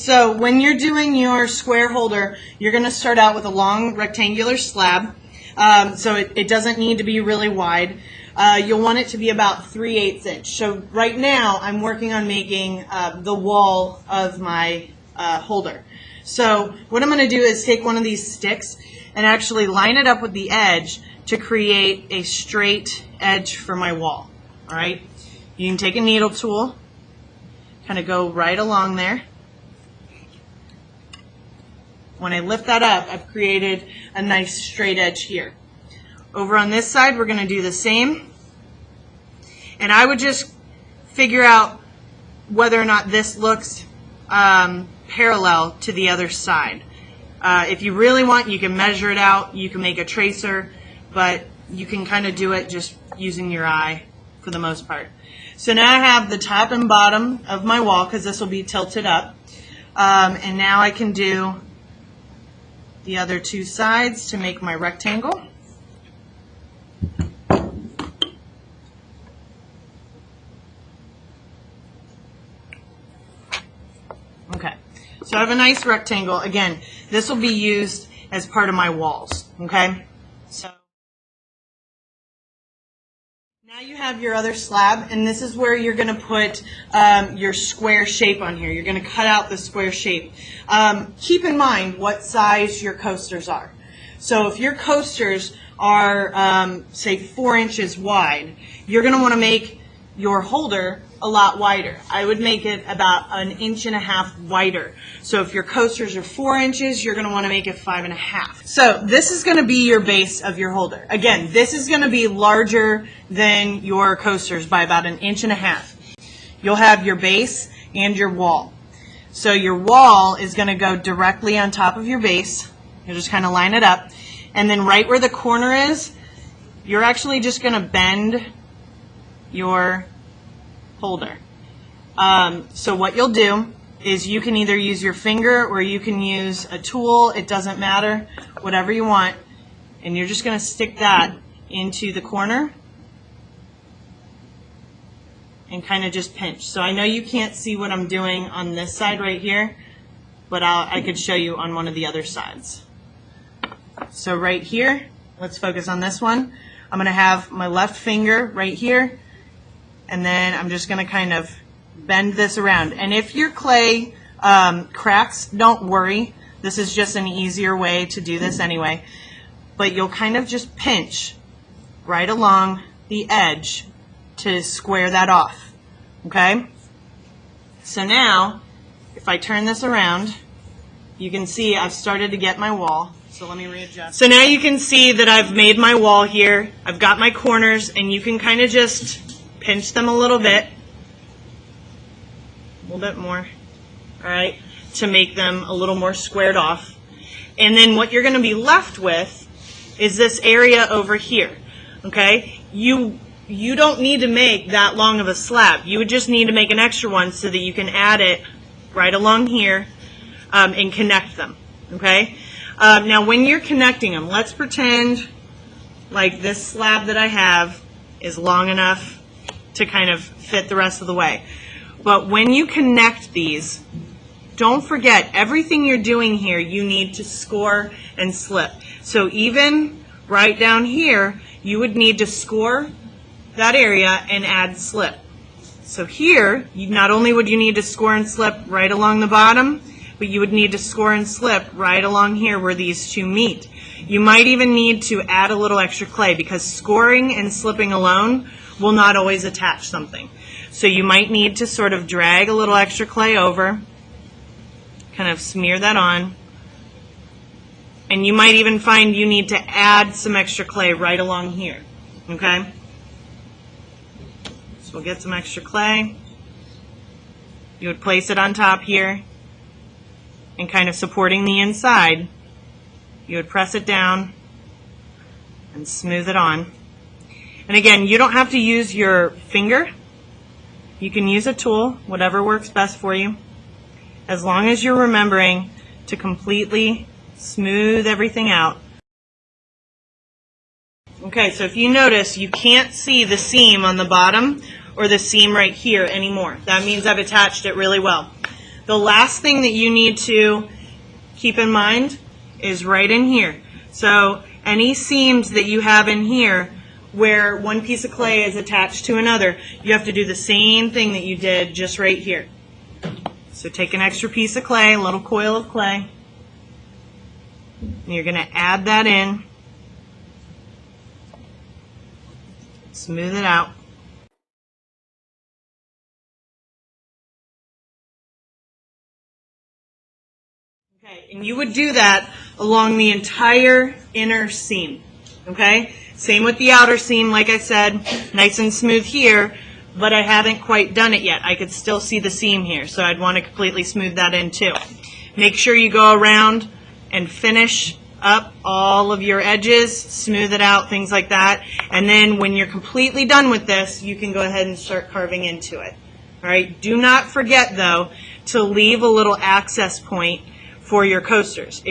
So when you're doing your square holder, you're going to start out with a long rectangular slab. So it doesn't need to be really wide. You'll want it to be about 3/8 inch. So right now I'm working on making the wall of my holder. So what I'm going to do is take one of these sticks and actually line it up with the edge to create a straight edge for my wall. All right. You can take a needle tool, kind of go right along there. When I lift that up, I've created a nice straight edge here. Over on this side, we're going to do the same. And I would just figure out whether or not this looks parallel to the other side. If you really want, you can measure it out. You can make a tracer, but you can kind of do it just using your eye for the most part. So now I have the top and bottom of my wall because this will be tilted up. And now I can do the other two sides to make my rectangle. Okay, so I have a nice rectangle. Again, this will be used as part of my walls, okay? So now you have your other slab, and this is where you're going to put your square shape on here. You're going to cut out the square shape. Keep in mind what size your coasters are. So if your coasters are, say, 4 inches wide, you're going to want to make your holder a lot wider. I would make it about 1.5 inches wider. So if your coasters are 4 inches, you're going to want to make it 5.5. So this is going to be your base of your holder. Again, this is going to be larger than your coasters by about 1.5 inches. You'll have your base and your wall. So your wall is going to go directly on top of your base. You'll just kind of line it up. And then right where the corner is, you're actually just going to bend your holder. So what you'll do is you can either use your finger or you can use a tool. It doesn't matter, whatever you want. And you're just going to stick that into the corner and kind of just pinch. So I know you can't see what I'm doing on this side right here, but I could show you on one of the other sides. So right here, let's focus on this one. I'm going to have my left finger right here, and then I'm just going to kind of bend this around. And if your clay cracks, don't worry. This is just an easier way to do this anyway. But you'll kind of just pinch right along the edge to square that off. Okay? So now, if I turn this around, you can see I've started to get my wall. So let me readjust. So now you can see that I've made my wall here. I've got my corners, and you can kind of just pinch them a little bit more, all right, to make them a little more squared off. And then what you're going to be left with is this area over here, okay? You don't need to make that long of a slab. You would just need to make an extra one so that you can add it right along here and connect them, okay? Now when you're connecting them, let's pretend like this slab that I have is long enough to kind of fit the rest of the way. But when you connect these, don't forget everything you're doing here you need to score and slip. So even right down here, you would need to score that area and add slip. So here, not only would you need to score and slip right along the bottom, but you would need to score and slip right along here where these two meet. You might even need to add a little extra clay because scoring and slipping alone will not always attach something. So you might need to sort of drag a little extra clay over, kind of smear that on, and you might even find you need to add some extra clay right along here, okay? So we'll get some extra clay. You would place it on top here, and kind of supporting the inside, you would press it down and smooth it on. And again, you don't have to use your finger. You can use a tool, whatever works best for you, as long as you're remembering to completely smooth everything out. Okay, so if you notice, you can't see the seam on the bottom or the seam right here anymore. That means I've attached it really well. The last thing that you need to keep in mind is right in here. So any seams that you have in here where one piece of clay is attached to another, you have to do the same thing that you did just right here. So take an extra piece of clay, a little coil of clay, and you're going to add that in, smooth it out. Okay, and you would do that along the entire inner seam. Okay? Same with the outer seam, like I said, nice and smooth here, but I haven't quite done it yet. I could still see the seam here, so I'd want to completely smooth that in too. Make sure you go around and finish up all of your edges, smooth it out, things like that. And then when you're completely done with this, you can go ahead and start carving into it. All right? Do not forget, though, to leave a little access point for your coasters.